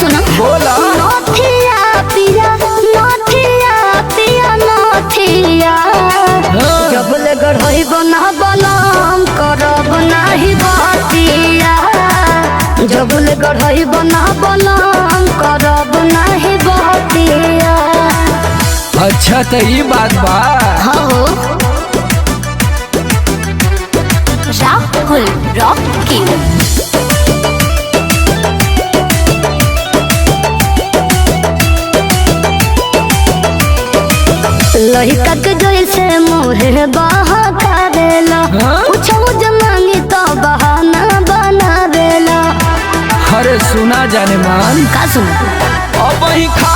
सुना बोला नथिया पिया नथिया पिया नथिया जबले गढ़ई बना बलम करब नाही बतिया जबले गढ़ई बना बलम करब नाही बतिया। अच्छा तो ये बात बा। हो राहुल रॉकी लहिका के जैसे मोहे बहका देला पूछो जमांगी तो बहाना बना देला। अरे सुना जाने मान का सुन अब ही खा